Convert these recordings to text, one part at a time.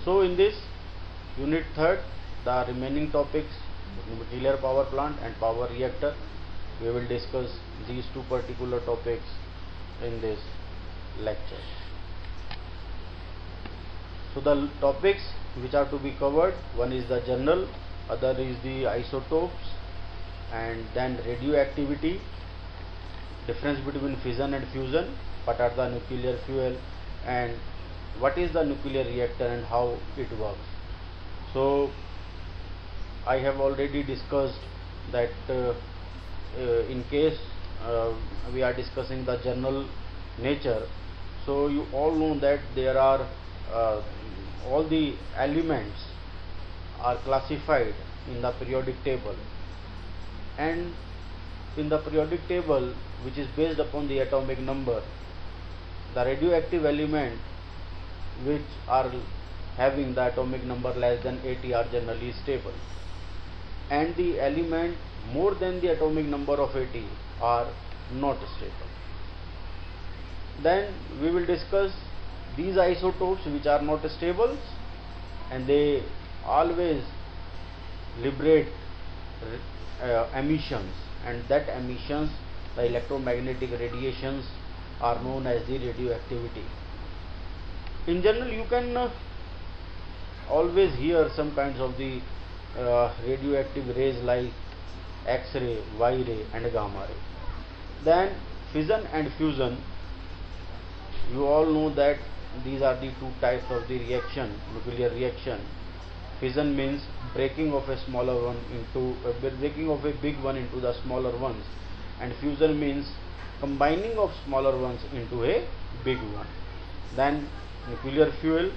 So in this unit third, the remaining topics, nuclear power plant and power reactor, we will discuss these two particular topics in this lecture. So the topics which are to be covered, one is the general, other is the isotopes, and then radioactivity, difference between fission and fusion, what are the nuclear fuel, and what is the nuclear reactor and how it works. So I have already discussed that in case we are discussing the general nature, so you all know that there are all the elements are classified in the periodic table, and in the periodic table, which is based upon the atomic number, the radioactive element which are having the atomic number less than 80 are generally stable, and the element more than the atomic number of 80 are not stable. Then we will discuss these isotopes which are not stable, and they always liberate emissions, and that emissions, the electromagnetic radiations, are known as the radioactivity. In general, you can always hear some kinds of the radioactive rays like X-ray, Y-ray and gamma ray. Then fission and fusion, you all know that these are the two types of the reaction, nuclear reaction. Fission means breaking of a smaller one into breaking of a big one into the smaller ones, and fusion means combining of smaller ones into a big one. Then nuclear fuel,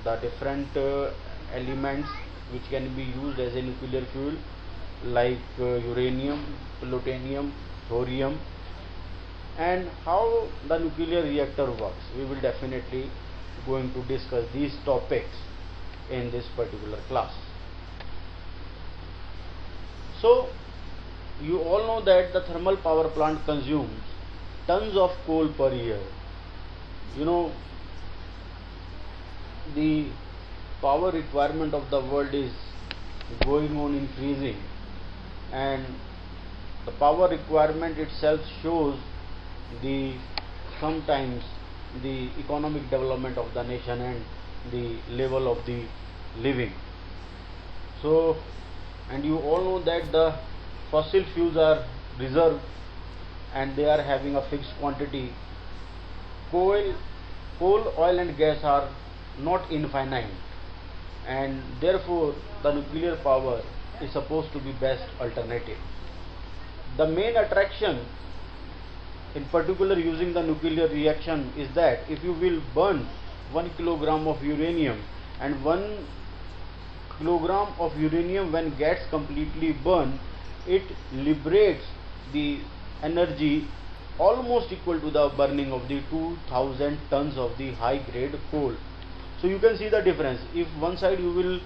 the different elements which can be used as a nuclear fuel, like uranium, plutonium, thorium, and how the nuclear reactor works. We will definitely going to discuss these topics in this particular class. So you all know that the thermal power plant consumes tons of coal per year. You know, the power requirement of the world is going on increasing, and the power requirement itself shows the sometimes the economic development of the nation and the level of the living. So, and you all know that the fossil fuels are reserved and they are having a fixed quantity. Coal, oil and gas are not infinite, and therefore the nuclear power is supposed to be best alternative. The main attraction in particular using the nuclear reaction is that if you will burn 1 kilogram of uranium, and 1 kilogram of uranium when gets completely burned, it liberates the energy almost equal to the burning of the 2000 tons of the high grade coal. So you can see the difference. If one side you will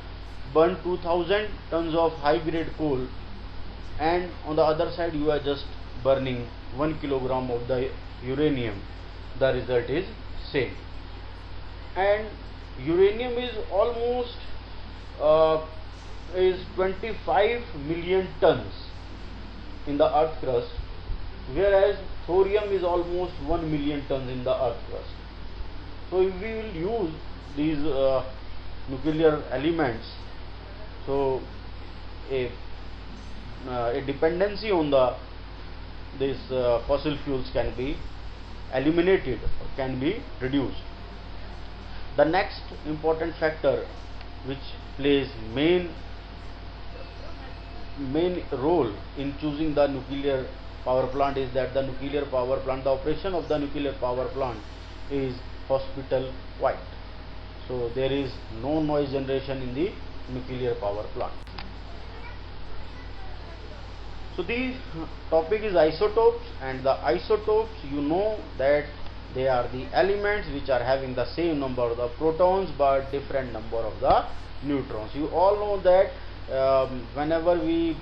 burn 2000 tons of high grade coal, and on the other side you are just burning 1 kilogram of the uranium, the result is same. And uranium is almost is 25 million tons in the earth crust, whereas thorium is almost 1 million tons in the earth crust. So if we will use these nuclear elements, so a dependency on this fossil fuels can be eliminated or can be reduced. The next important factor which plays main role in choosing the nuclear power plant is that the nuclear power plant, the operation of the nuclear power plant is hospital quiet. So there is no noise generation in the nuclear power plant. So the topic is isotopes, and the isotopes, you know that they are the elements which are having the same number of the protons but different number of the neutrons. You all know that whenever we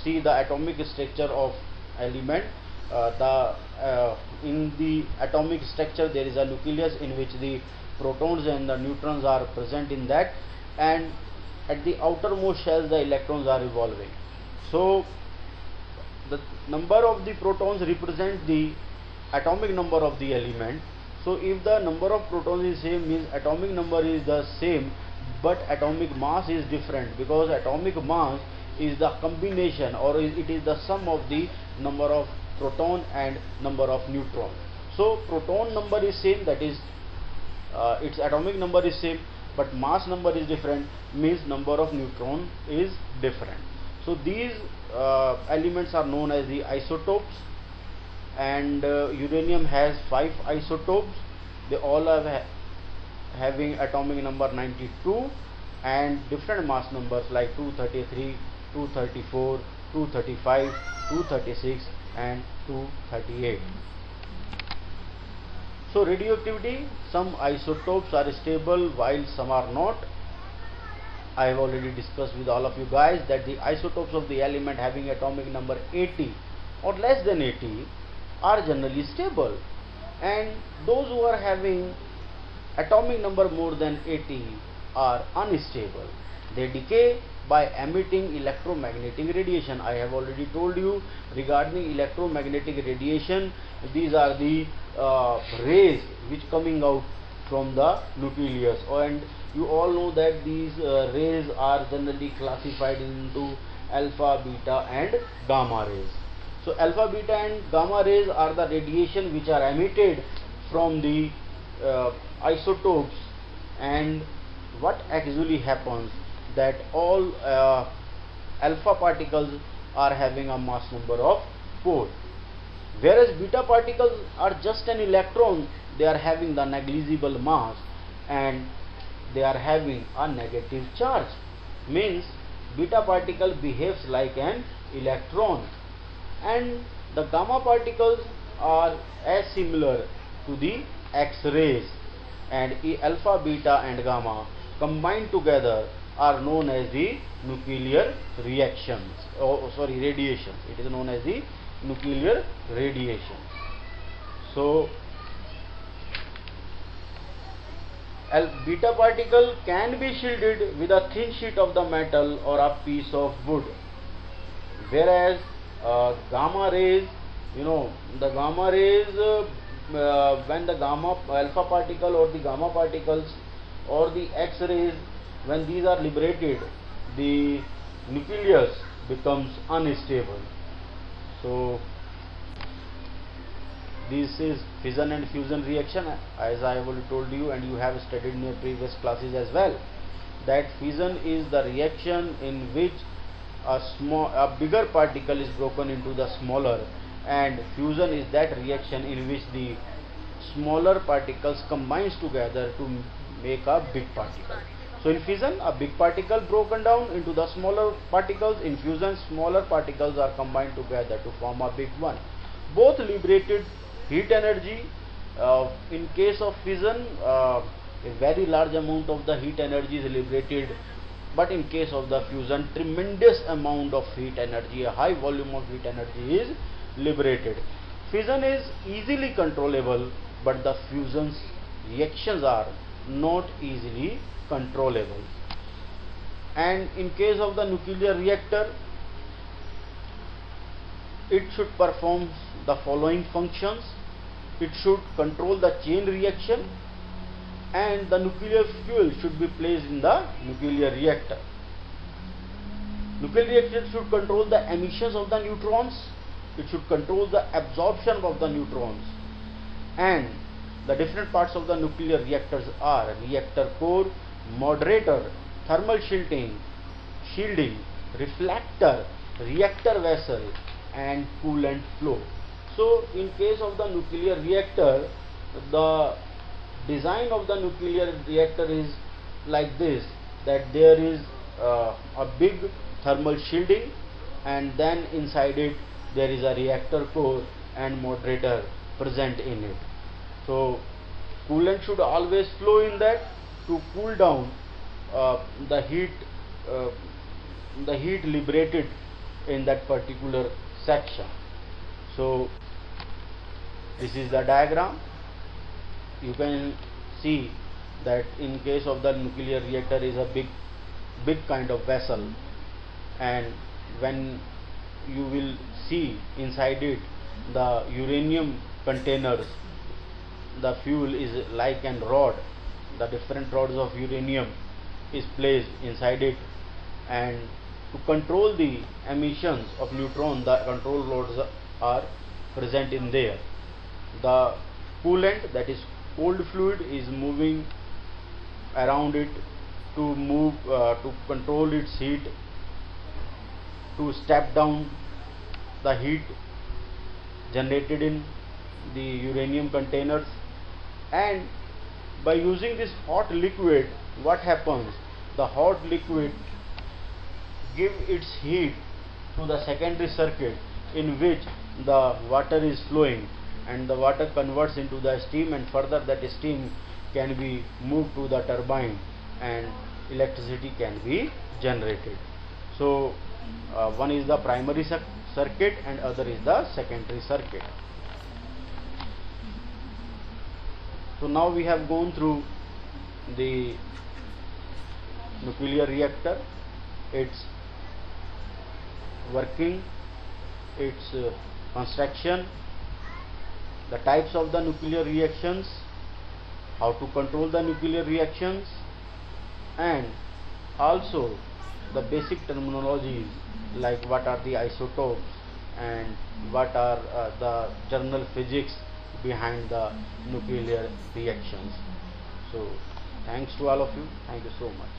see the atomic structure of element, in the atomic structure there is a nucleus in which the protons and the neutrons are present in that, and at the outermost shells the electrons are revolving. So the number of the protons represent the atomic number of the element. So if the number of protons is same, means atomic number is the same, but atomic mass is different, because atomic mass is the combination, or it is the sum of the number of proton and number of neutron. So proton number is same, that is its atomic number is same, but mass number is different, means number of neutron is different. So these elements are known as the isotopes, and uranium has 5 isotopes. They all are having atomic number 92 and different mass numbers like 233, 234, 235, 236 and 238. So radioactivity, some isotopes are stable while some are not. I have already discussed with all of you guys that the isotopes of the element having atomic number 80 or less than 80 are generally stable, and those who are having atomic number more than 80 are unstable. They decay by emitting electromagnetic radiation. I have already told you regarding electromagnetic radiation. These are the rays which coming out from the nucleus, and you all know that these rays are generally classified into alpha, beta and gamma rays. So alpha, beta and gamma rays are the radiation which are emitted from the isotopes, and what actually happens that all alpha particles are having a mass number of 4, whereas beta particles are just an electron. They are having the negligible mass and they are having a negative charge, means beta particle behaves like an electron, and the gamma particles are as similar to the X-rays, and alpha, beta and gamma combined together are known as the nuclear reactions, radiations. It is known as the nuclear radiation. So beta particle can be shielded with a thin sheet of the metal or a piece of wood, whereas gamma rays, the gamma rays, when the alpha particle or the gamma particles or the X-rays, when these are liberated, the nucleus becomes unstable. So this is fission and fusion reaction, as I have already told you, and you have studied in your previous classes as well, that fission is the reaction in which a bigger particle is broken into the smaller, and fusion is that reaction in which the smaller particles combines together to make a big particle. So in fission, a big particle broken down into the smaller particles. In fusion, smaller particles are combined together to form a big one. Both liberated heat energy. In case of fission, a very large amount of the heat energy is liberated, but in case of the fusion, tremendous amount of heat energy, a high volume of heat energy is liberated. Fission is easily controllable, but the fusion's reactions are not easily controllable. And in case of the nuclear reactor, it should perform the following functions. It should control the chain reaction, and the nuclear fuel should be placed in the nuclear reactor. Nuclear reactor should control the emissions of the neutrons. It should control the absorption of the neutrons. And the different parts of the nuclear reactors are reactor core, moderator, thermal shielding, reflector, reactor vessel and coolant flow. So in case of the nuclear reactor, the design of the nuclear reactor is like this, that there is a big thermal shielding, and then inside it there is a reactor core and moderator present in it. So coolant should always flow in that to cool down the heat liberated in that particular section. So this is the diagram. You can see that in case of the nuclear reactor is a big kind of vessel, and when you will see inside it the uranium containers, the fuel is like an rod, the different rods of uranium is placed inside it, and to control the emissions of neutron, the control rods are present in there. The coolant, that is cold fluid, is moving around it to control its heat, to step down the heat generated in the uranium containers. And by using this hot liquid, what happens, the hot liquid give its heat to the secondary circuit in which the water is flowing, and the water converts into the steam, and further that steam can be moved to the turbine and electricity can be generated. So one is the primary circuit and other is the secondary circuit. So now we have gone through the nuclear reactor, its working, its construction, the types of the nuclear reactions, how to control the nuclear reactions, and also the basic terminologies like what are the isotopes and what are the general physics behind the nuclear reactions. So thanks to all of you. Thank you so much.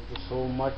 Thank you so much.